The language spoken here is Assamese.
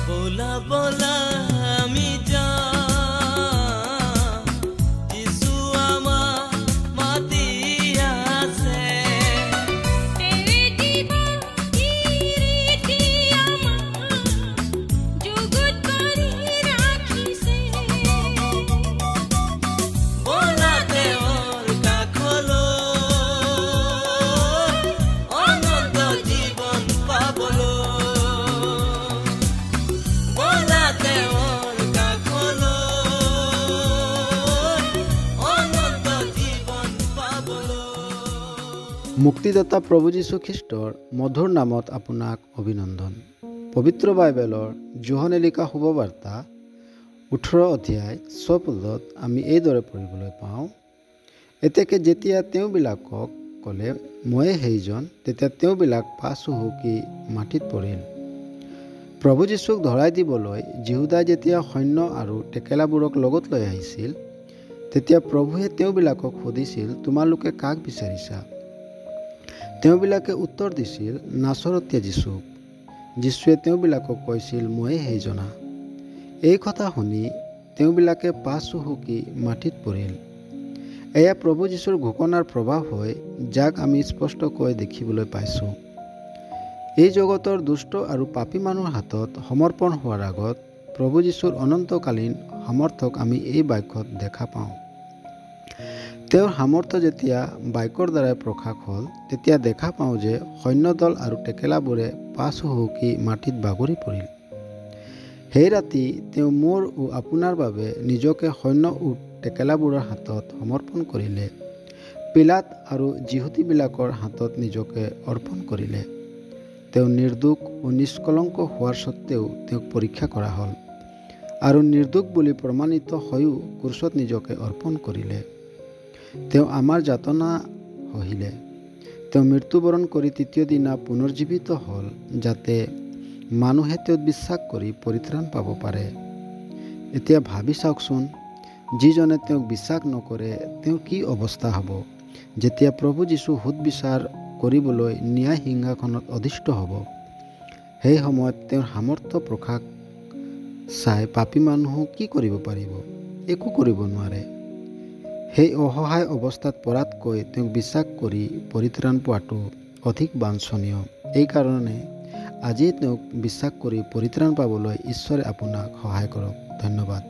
बोला बोला আমি যাম যিশু আমার মাতি আছে तेरे जीवन की रीति আমার জগৎ করি রাখিছে बोलाते और কাখলো অনন্ত জীবন পাবলো बोलाते और কাখলো অনন্ত জীবন পাবলো। মুক্তিদাতা প্ৰভু যীশু খ্ৰীষ্টৰ মধুৰ নামত আপোনাক অভিনন্দন। পবিত্ৰ বাইবেলৰ যোহনে লিখা শুভবাৰ্তা 18 অধ্যায় 6 পদত আমি এইদৰে পঢ়িবলৈ পাওঁ, এতেকে যেতিয়া তেওঁবিলাকক ক'লে ময়ে সেইজন, তেতিয়া তেওঁবিলাক পাছ হুহুকি মাটিত পৰিল। প্ৰভু যীশুক ধৰাই দিবলৈ যিহুদাই যেতিয়া সৈন্য আৰু টেকেলাবোৰক লগত লৈ আহিছিল, তেতিয়া প্ৰভুৱে তেওঁবিলাকক সুধিছিল, তোমালোকে কাক বিচাৰিছা? তেওঁবিলাকে উত্তৰ দিছিল, নাচৰতীয়া যীশুক। যীশুৱে তেওঁবিলাকক কৈছিল, ময়ে সেইজনা। এই কথা শুনি তেওঁবিলাকে পাছ হুহুকি মাটিত পৰিল। এয়া প্ৰভু যীশুৰ ঘোষণাৰ প্ৰভাৱ হয়, যাক আমি স্পষ্টকৈ দেখিবলৈ পাইছোঁ। এই জগতৰ দুষ্ট আৰু পাপী মানুহৰ হাতত সমৰ্পণ হোৱাৰ আগত প্ৰভু যীশুৰ অনন্তকালীন সামৰ্থক আমি এই বাক্যত দেখা পাওঁ। তেওঁৰ সামৰ্থ্য যেতিয়া বাক্যৰ দ্বাৰাই প্ৰকাশ হ'ল, তেতিয়া দেখা পাওঁ যে সৈন্যদল আৰু টেকেলাবোৰে পাছ হুহুকি মাটিত বাগৰি পৰিল। সেই ৰাতি তেওঁ মোৰ ও আপোনাৰ বাবে নিজকে সৈন্য ও টেকেলাবোৰৰ হাতত সমৰ্পণ কৰিলে। পিলাত আৰু যিহুদীবিলাকৰ হাতত নিজকে অৰ্পণ কৰিলে। তেওঁ নিৰ্দোষ ও নিষ্কলংক হোৱাৰ স্বত্তেও তেওঁক পৰীক্ষা কৰা হ'ল আৰু নিৰ্দোষ বুলি প্ৰমাণিত হৈও ক্ৰুচত নিজকে অৰ্পণ কৰিলে। তেওঁ আমাৰ যাতনা সহিলে। তেওঁ মৃত্যুবৰণ কৰি তৃতীয় দিনা পুনৰ্জীৱিত হ'ল, যাতে মানুহে তেওঁত বিশ্বাস কৰি পৰিত্ৰাণ পাব পাৰে। এতিয়া ভাবি চাওকচোন, যিজনে তেওঁক বিশ্বাস নকৰে তেওঁৰ কি অৱস্থা হ'ব যেতিয়া প্ৰভু যীশু সুদবিচাৰ কৰিবলৈ ন্যায় সিংহাসনত অধিষ্ঠ হ'ব। সেই সময়ত তেওঁৰ সামৰ্থ্য প্ৰকাশ চাই পাপী মানুহো কি কৰিব পাৰিব? একো কৰিব নোৱাৰে। সেই অসহায় অৱস্থাত পৰাতকৈ তেওঁক বিশ্বাস কৰি পৰিত্ৰাণ পোৱাটো অধিক বাঞ্ছনীয়। এইকাৰণে আজি তেওঁক বিশ্বাস কৰি পৰিত্ৰাণ পাবলৈ ঈশ্বৰে আপোনাক সহায় কৰক। ধন্যবাদ।